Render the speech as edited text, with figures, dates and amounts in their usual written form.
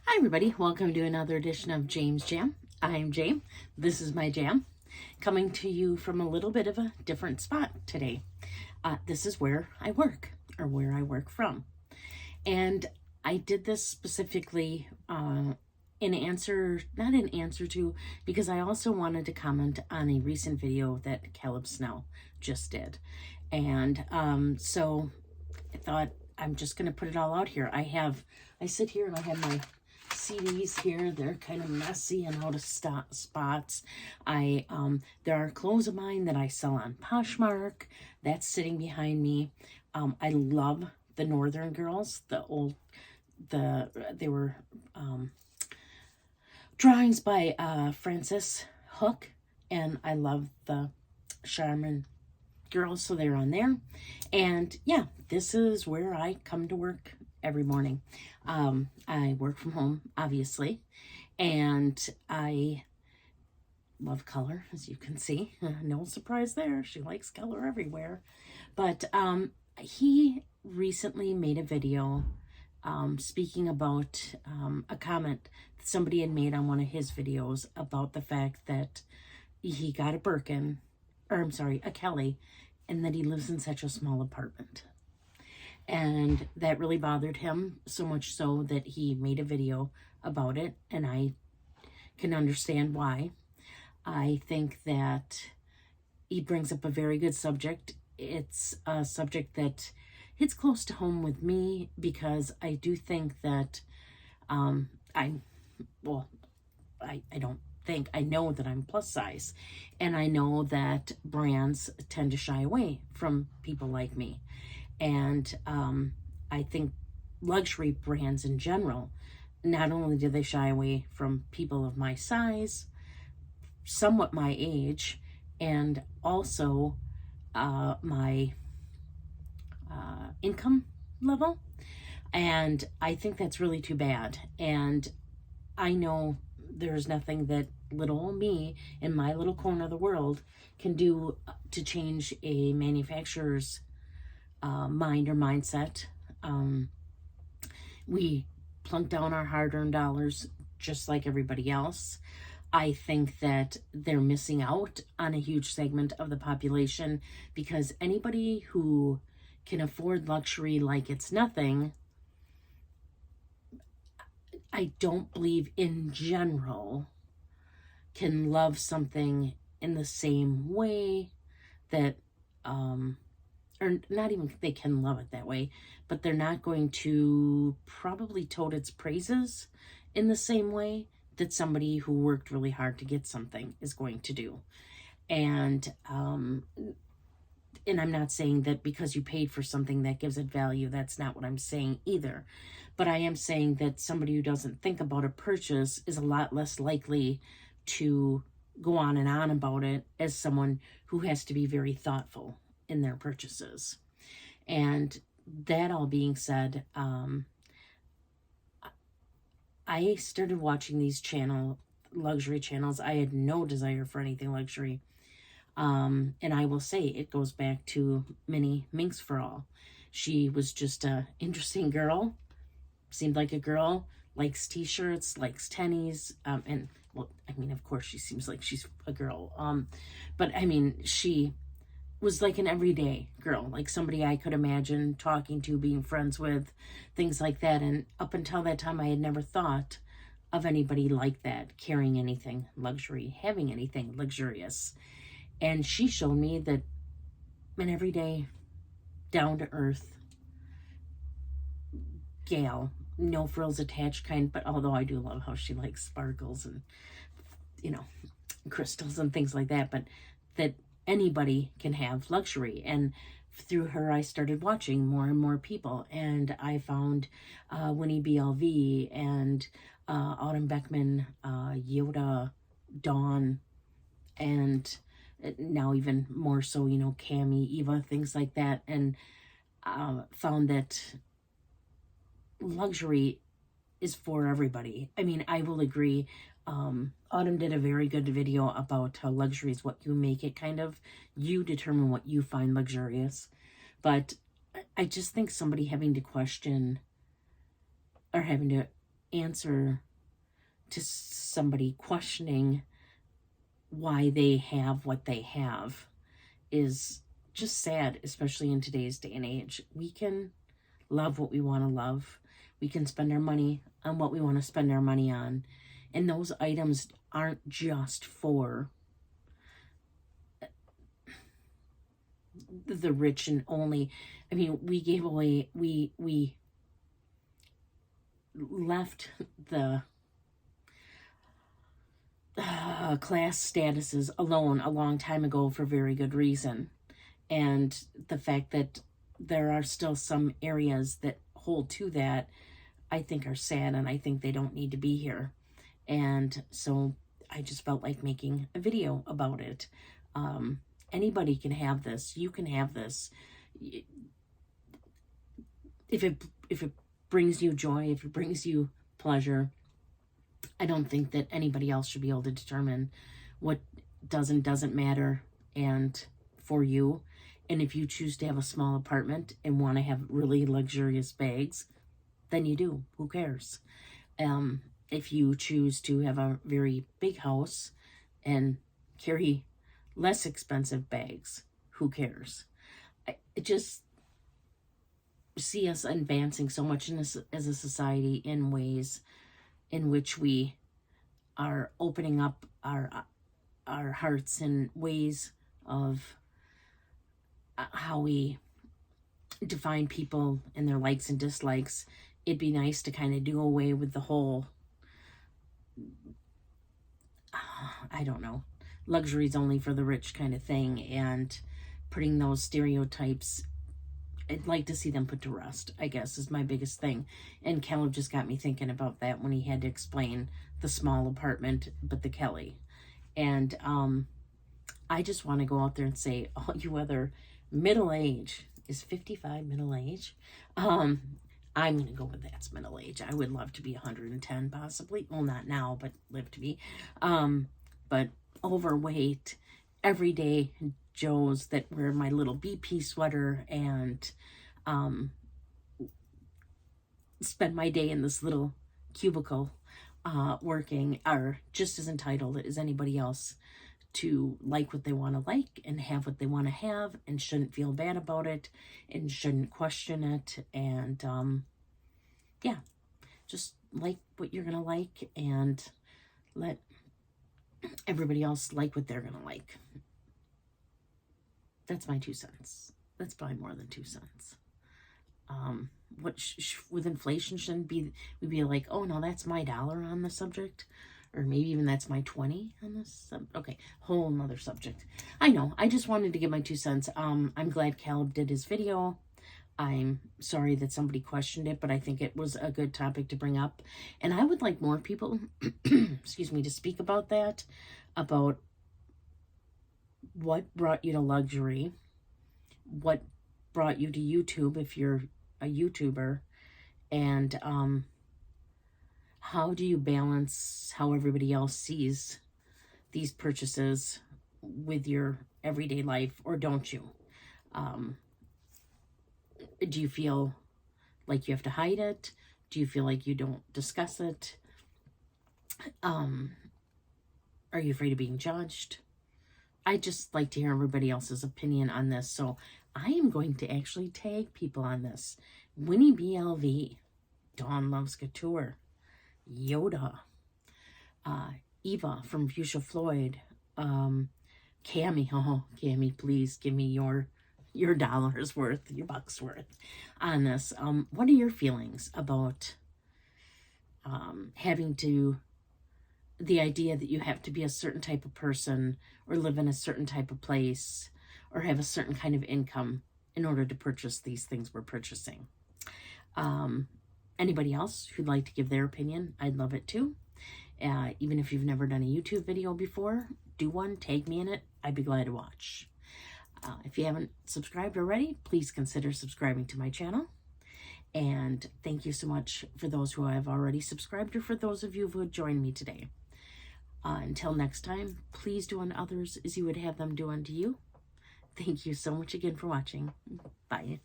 Hi everybody, welcome to another edition of James Jam. I'm Jam. This is my jam. Coming to you from a little bit of a different spot today. This is where I work, or where I work from. And I did this specifically not in answer to, because I also wanted to comment on a recent video that Caleb Snell just did. And so I thought I'm just going to put it all out here. I sit here and I have my CDs here. They're kind of messy and out of spots. There are clothes of mine that I sell on Poshmark. That's sitting behind me. I love the Northern Girls. They were drawings by Frances Hook, and I love the Charmin girls, so they're on there. And yeah, this is where I come to work every morning. I work from home, obviously, and I love color, as you can see. No surprise there. She likes color everywhere. But he recently made a video speaking about a comment that somebody had made on one of his videos about the fact that he got a Kelly, and that he lives in such a small apartment. And that really bothered him, so much so that he made a video about it, and I can understand why. I think that he brings up a very good subject. It's a subject that hits close to home with me, because I do think that I know that I'm plus size, and I know that brands tend to shy away from people like me. And I think luxury brands in general, not only do they shy away from people of my size, somewhat my age, and also my income level. And I think that's really too bad. And I know there's nothing that little old me in my little corner of the world can do to change a manufacturer's mind or mindset. We plunk down our hard-earned dollars just like everybody else. I think that they're missing out on a huge segment of the population, because anybody who can afford luxury like it's nothing, I don't believe in general can love something in the same way that or not even they can love it that way, but they're not going to probably tote its praises in the same way that somebody who worked really hard to get something is going to do. And I'm not saying that because you paid for something that gives it value. That's not what I'm saying either. But I am saying that somebody who doesn't think about a purchase is a lot less likely to go on and on about it as someone who has to be very thoughtful in their purchases. And that all being said, I started watching these luxury channels. I had no desire for anything luxury. And I will say it goes back to Minnie Minx for All. She was just a interesting girl. Seemed like a girl, likes t-shirts, likes tennies, and well, I mean, of course she seems like she's a girl. But I mean, she was like an everyday girl, like somebody I could imagine talking to, being friends with, things like that. And up until that time, I had never thought of anybody like that, carrying anything luxury, having anything luxurious. And she showed me that an everyday, down-to-earth gal, no frills attached kind, but although I do love how she likes sparkles and, crystals and things like that, but that anybody can have luxury. And through her, I started watching more and more people, and I found Winnie BLV and Autumn Beckman, Yoda, Dawn, and now even more so, Cami, Eva, things like that, and found that luxury is for everybody. I mean, I will agree. Autumn did a very good video about how luxury is what you make it, kind of. You determine what you find luxurious. But I just think somebody having to question or having to answer to somebody questioning why they have what they have is just sad, especially in today's day and age. We can love what we want to love. We can spend our money on what we want to spend our money on. And those items aren't just for the rich and only. I mean, we gave away, we left the class statuses alone a long time ago for very good reason. And the fact that there are still some areas that hold to that, I think are sad, and I think they don't need to be here. And so I just felt like making a video about it. Anybody can have this. You can have this. If it brings you joy, if it brings you pleasure, I don't think that anybody else should be able to determine what doesn't matter and for you. And if you choose to have a small apartment and want to have really luxurious bags, then you do. Who cares? If you choose to have a very big house and carry less expensive bags, who cares? I just see us advancing so much in this as a society in ways in which we are opening up our hearts in ways of how we define people and their likes and dislikes. It'd be nice to kind of do away with the whole, I don't know, luxury's only for the rich kind of thing, and putting those stereotypes, I'd like to see them put to rest, I guess, is my biggest thing. And Caleb just got me thinking about that when he had to explain the small apartment, but the Kelly. And I just want to go out there and say, all you other middle age, is 55 middle age? I'm going to go with that's middle age. I would love to be 110 possibly. Well, not now, but live to be. But overweight, everyday Joes that wear my little BP sweater and spend my day in this little cubicle working are just as entitled as anybody else to like what they want to like and have what they want to have, and shouldn't feel bad about it and shouldn't question it. And yeah, just like what you're gonna like and let everybody else like what they're gonna like. That's my 2 cents. That's probably more than 2 cents. What with inflation shouldn't be, we'd be like, oh no, that's my dollar on the subject, or maybe even that's my 20 on this. Okay, whole nother subject. I know. I just wanted to give my 2 cents. I'm glad Caleb did his video. I'm sorry that somebody questioned it, but I think it was a good topic to bring up, and I would like more people, excuse me, to speak about that, about what brought you to luxury, what brought you to YouTube if you're a YouTuber, and how do you balance how everybody else sees these purchases with your everyday life, or don't you? Do you feel like you have to hide it? Do you feel like you don't discuss it? Are you afraid of being judged? I just like to hear everybody else's opinion on this, so I am going to actually tag people on this. Winnie BLV, Dawn Loves Couture, Yoda, Eva from Fuchsia Floyd, Cammy, oh, Cammy, please give me your dollar's worth, your buck's worth on this. What are your feelings about having to, the idea that you have to be a certain type of person or live in a certain type of place or have a certain kind of income in order to purchase these things we're purchasing? Anybody else who'd like to give their opinion, I'd love it too. Even if you've never done a YouTube video before, do one, tag me in it. I'd be glad to watch. If you haven't subscribed already, please consider subscribing to my channel. And thank you so much for those who have already subscribed, or for those of you who have joined me today. Until next time, please do unto others as you would have them do unto you. Thank you so much again for watching. Bye.